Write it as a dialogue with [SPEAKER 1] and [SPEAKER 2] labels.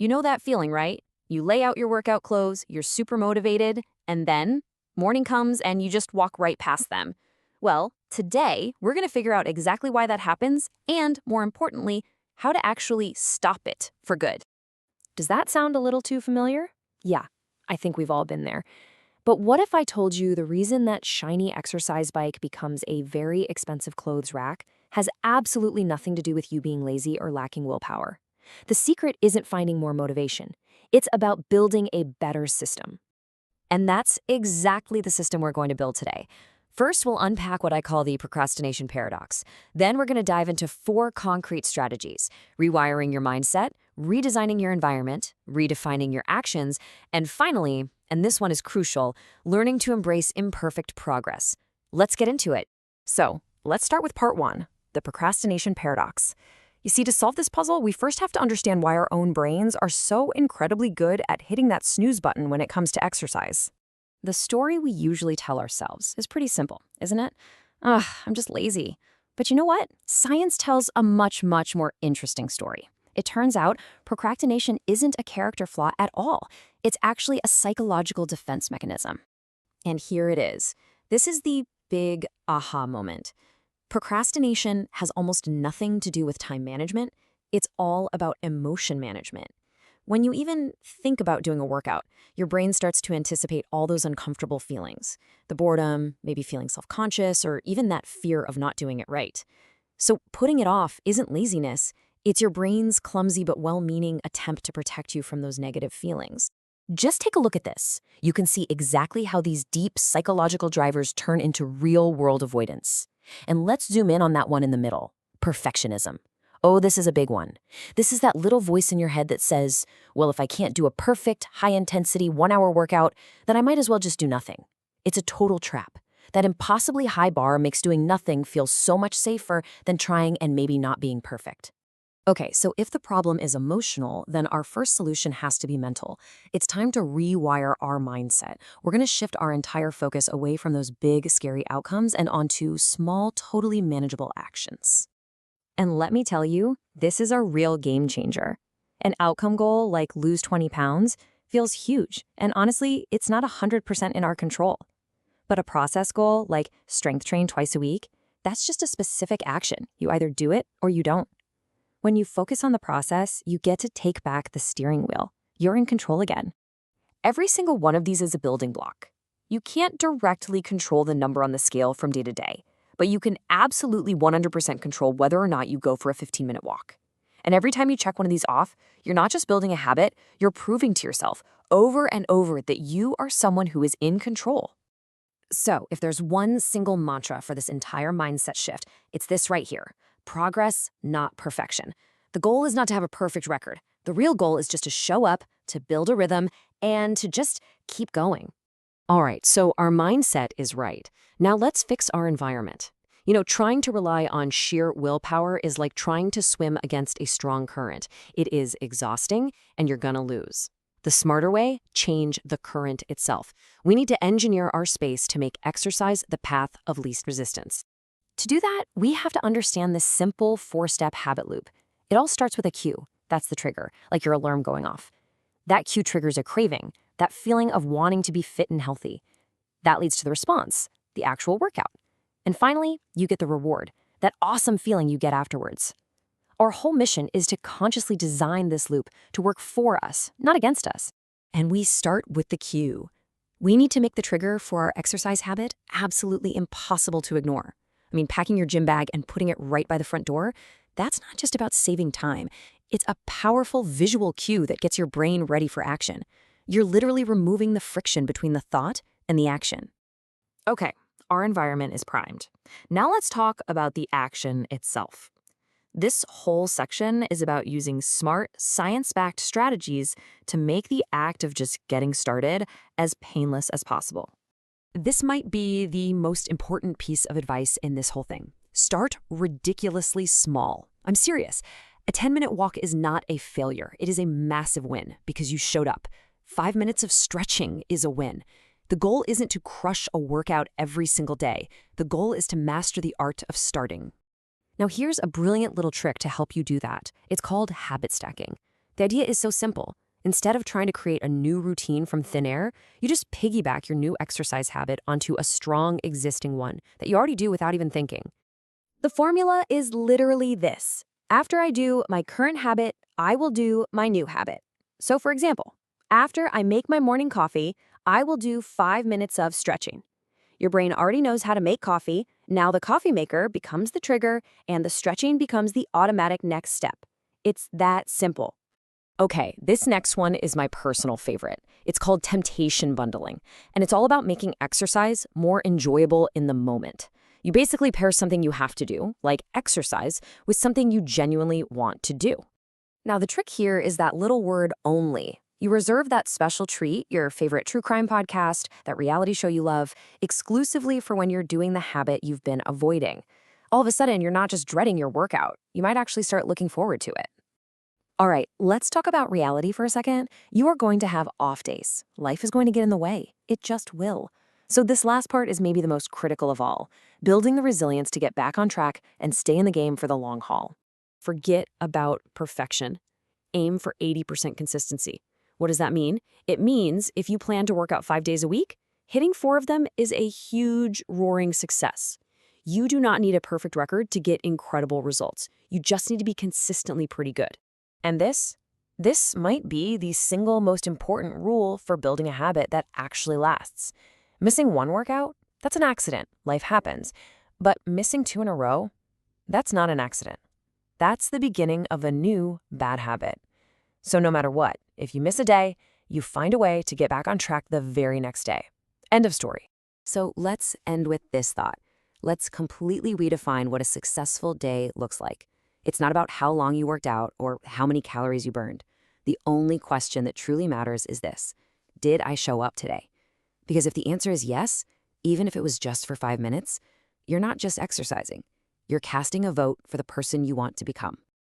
[SPEAKER 1] You know that feeling, right? You lay out your workout clothes, you're super motivated, and then morning comes and you just walk right past them. Well, today we're going to figure out exactly why that happens and, more importantly, how to actually stop it for good. Does that sound a little too familiar? Yeah, I think we've all been there. But what if I told you the reason that shiny exercise bike becomes a very expensive clothes rack has absolutely nothing to do with you being lazy or lacking willpower? The secret isn't finding more motivation. It's about building a better system. And that's exactly the system we're going to build today. First, we'll unpack what I call the procrastination paradox. Then we're going to dive into 4 concrete strategies: rewiring your mindset, redesigning your environment, redefining your actions, and finally, and this one is crucial, learning to embrace imperfect progress. Let's get into it. So, let's start with part 1, the procrastination paradox. You see, to solve this puzzle, we first have to understand why our own brains are so incredibly good at hitting that snooze button when it comes to exercise. The story we usually tell ourselves is pretty simple, isn't it? Ugh, I'm just lazy. But you know what? Science tells a much more interesting story. It turns out procrastination isn't a character flaw at all. It's actually a psychological defense mechanism. And here it is. This is the big aha moment. Procrastination has almost nothing to do with time management. It's all about emotion management. When you even think about doing a workout, your brain starts to anticipate all those uncomfortable feelings. The boredom, maybe feeling self-conscious, or even that fear of not doing it right. So putting it off isn't laziness. It's your brain's clumsy but well-meaning attempt to protect you from those negative feelings. Just take a look at this. You can see exactly how these deep psychological drivers turn into real-world avoidance. And let's zoom in on that one in the middle, perfectionism. Oh, this is a big one. This is that little voice in your head that says, well, if I can't do a perfect, high-intensity, 1-hour workout, then I might as well just do nothing. It's a total trap. That impossibly high bar makes doing nothing feel so much safer than trying and maybe not being perfect. Okay, so if the problem is emotional, then our first solution has to be mental. It's time to rewire our mindset. We're going to shift our entire focus away from those big, scary outcomes and onto small, totally manageable actions. And let me tell you, this is a real game changer. An outcome goal like lose 20 pounds feels huge, and honestly, it's not 100% in our control. But a process goal like strength train twice a week, that's just a specific action. You either do it or you don't. When you focus on the process, you get to take back the steering wheel. You're in control again. Every single one of these is a building block. You can't directly control the number on the scale from day to day, but you can absolutely 100% control whether or not you go for a 15-minute walk. And every time you check one of these off, you're not just building a habit, you're proving to yourself over and over that you are someone who is in control. So, if there's one single mantra for this entire mindset shift, it's this right here: progress, not perfection. The goal is not to have a perfect record. The real goal is just to show up, to build a rhythm, and to just keep going. All right, so our mindset is right. Now let's fix our environment. You know, trying to rely on sheer willpower is like trying to swim against a strong current. It is exhausting, and you're gonna lose. The smarter way, change the current itself. We need to engineer our space to make exercise the path of least resistance. To do that, we have to understand this simple 4-step habit loop. It all starts with a cue. That's the trigger, like your alarm going off. That cue triggers a craving, that feeling of wanting to be fit and healthy. That leads to the response, the actual workout. And finally, you get the reward, that awesome feeling you get afterwards. Our whole mission is to consciously design this loop to work for us, not against us. And we start with the cue. We need to make the trigger for our exercise habit absolutely impossible to ignore. I mean, packing your gym bag and putting it right by the front door, that's not just about saving time. It's a powerful visual cue that gets your brain ready for action. You're literally removing the friction between the thought and the action. Okay, our environment is primed. Now let's talk about the action itself. This whole section is about using smart, science-backed strategies to make the act of just getting started as painless as possible. This might be the most important piece of advice in this whole thing. Start ridiculously small. I'm serious. A 10-minute walk is not a failure. It is a massive win because you showed up. 5 minutes of stretching is a win. The goal isn't to crush a workout every single day. The goal is to master the art of starting. Now here's a brilliant little trick to help you do that. It's called habit stacking.
[SPEAKER 2] The idea is so simple. Instead of trying to create a new routine from thin air, you just piggyback your new exercise habit onto a strong existing one that you already do without even thinking.
[SPEAKER 1] The formula is literally this. After I do my current habit, I will do my new habit. So for example, after I make my morning coffee, I will do 5 minutes of stretching. Your brain already knows how to make coffee. Now the coffee maker becomes the trigger and the stretching becomes the automatic next step. It's that simple.
[SPEAKER 2] Okay, this next one is my personal favorite. It's called temptation bundling, and it's all about making exercise more enjoyable in the moment. You basically pair something you have to do, like exercise, with something you genuinely want to do.
[SPEAKER 1] Now the trick here is that little word only. You reserve that special treat, your favorite true crime podcast, that reality show you love, exclusively for when you're doing the habit you've been avoiding. All of a sudden, you're not just dreading your workout. You might actually start looking forward to it. All right, let's talk about reality for a second. You are going to have off days. Life is going to get in the way. It just will. So this last part is maybe the most critical of all, building the resilience to get back on track and stay in the game for the long haul.
[SPEAKER 2] Forget about perfection. Aim for 80% consistency. What does that mean? It means if you plan to work out 5 days a week, hitting 4 of them is a huge, roaring success. You do not need a perfect record to get incredible results. You just need to be consistently pretty good. And this might be the single most important rule for building a habit that actually lasts. Missing one workout, that's an accident. Life happens. But missing 2 in a row, that's not an accident. That's the beginning of a new bad habit. So no matter what, if you miss a day, you find a way to get back on track the very next day. End of story. So let's end with this thought. Let's completely redefine what a successful day looks like. It's not about how long you worked out or how many calories you burned. The only question that truly matters is this: did I show up today? Because if the answer is yes, even if it was just for 5 minutes, you're not just exercising. You're casting a vote for the person you want to become.